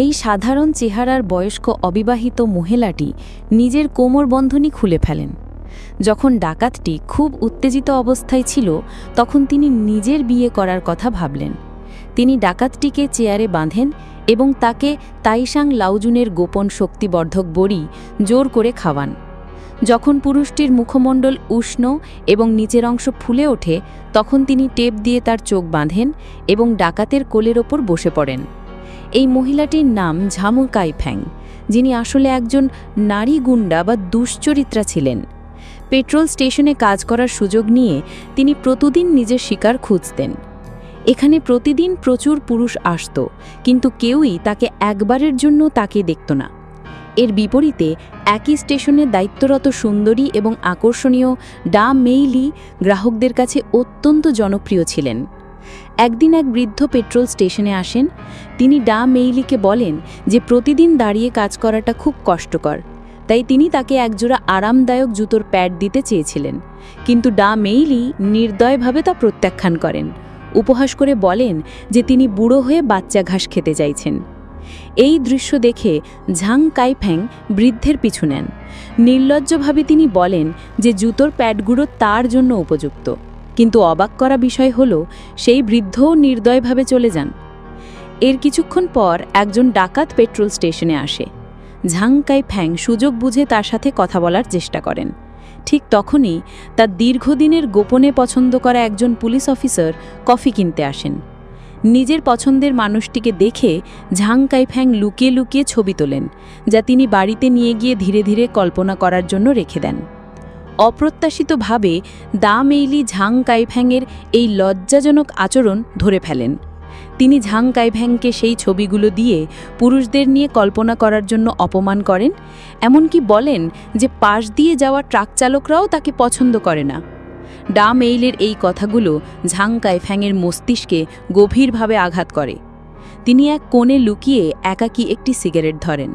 এই সাধারণ চেহারার বয়স্ক অবিবাহিত মহিলাটি নিজের কোমরবন্ধনী খুলে ফেলেন। যখন ডাকাতটি খুব উত্তেজিত অবস্থায় ছিল তখন তিনি নিজের বিয়ে করার কথা ভাবলেন। তিনি ডাকাতটিকে চেয়ারে বাঁধেন এবং তাকে তাইশাং লাওজুনের গোপন শক্তিবর্ধক বড়ি জোর করে খাওয়ান। যখন পুরুষটির মুখমণ্ডল উষ্ণ এবং নিচের অংশ ফুলে ওঠে তখন তিনি টেপ দিয়ে তার চোখ বাঁধেন এবং ডাকাতের কোলের ওপর বসে পড়েন। এই মহিলাটির নাম ঝামু কাইফ্যাং, যিনি আসলে একজন নারী গুন্ডা বা দুশ্চরিত্রা ছিলেন। পেট্রোল স্টেশনে কাজ করার সুযোগ নিয়ে তিনি প্রতিদিন নিজের শিকার খুঁজতেন। এখানে প্রতিদিন প্রচুর পুরুষ আসত, কিন্তু কেউই তাকে একবারের জন্য তাকে দেখত না। এর বিপরীতে একই স্টেশনে দায়িত্বরত সুন্দরী এবং আকর্ষণীয় ডা মেইলি গ্রাহকদের কাছে অত্যন্ত জনপ্রিয় ছিলেন। একদিন এক বৃদ্ধ পেট্রোল স্টেশনে আসেন। তিনি ডা মেইলিকে বলেন যে প্রতিদিন দাঁড়িয়ে কাজ করাটা খুব কষ্টকর, তাই তিনি তাকে একজোড়া আরামদায়ক জুতোর প্যাড দিতে চেয়েছিলেন। কিন্তু ডা মেইলি নির্দয়ভাবে তা প্রত্যাখ্যান করেন, উপহাস করে বলেন যে তিনি বুড়ো হয়ে বাচ্চা ঘাস খেতে চাইছেন। এই দৃশ্য দেখে ঝাং কাইফ্যাং বৃদ্ধের পিছু নেন। নির্লজ্জভাবে তিনি বলেন যে জুতোর প্যাডগুলো তার জন্য উপযুক্ত, কিন্তু অবাক করা বিষয় হল সেই বৃদ্ধও নির্দয়ভাবে চলে যান। এর কিছুক্ষণ পর একজন ডাকাত পেট্রোল স্টেশনে আসে। ঝাং কাইফ্যাং সুযোগ বুঝে তার সাথে কথা বলার চেষ্টা করেন। ঠিক তখনই তার দীর্ঘদিনের গোপনে পছন্দ করা একজন পুলিশ অফিসার কফি কিনতে আসেন। নিজের পছন্দের মানুষটিকে দেখে ঝাং কাইফ্যাং লুকিয়ে লুকিয়ে ছবি তোলেন, যা তিনি বাড়িতে নিয়ে গিয়ে ধীরে ধীরে কল্পনা করার জন্য রেখে দেন। অপ্রত্যাশিতভাবে দা মেইলি ঝাং কাইফ্যাংয়ের এই লজ্জাজনক আচরণ ধরে ফেলেন। তিনি ঝাং কাইফ্যাংকে সেই ছবিগুলো দিয়ে পুরুষদের নিয়ে কল্পনা করার জন্য অপমান করেন, এমনকি বলেন যে পাশ দিয়ে যাওয়া ট্রাক চালকরাও তাকে পছন্দ করে না। ডা মেইলের এই কথাগুলো ঝাং কাইফ্যাংয়ের মস্তিষ্কে গভীরভাবে আঘাত করে। তিনি এক কোণে লুকিয়ে একাকী একটি সিগারেট ধরেন।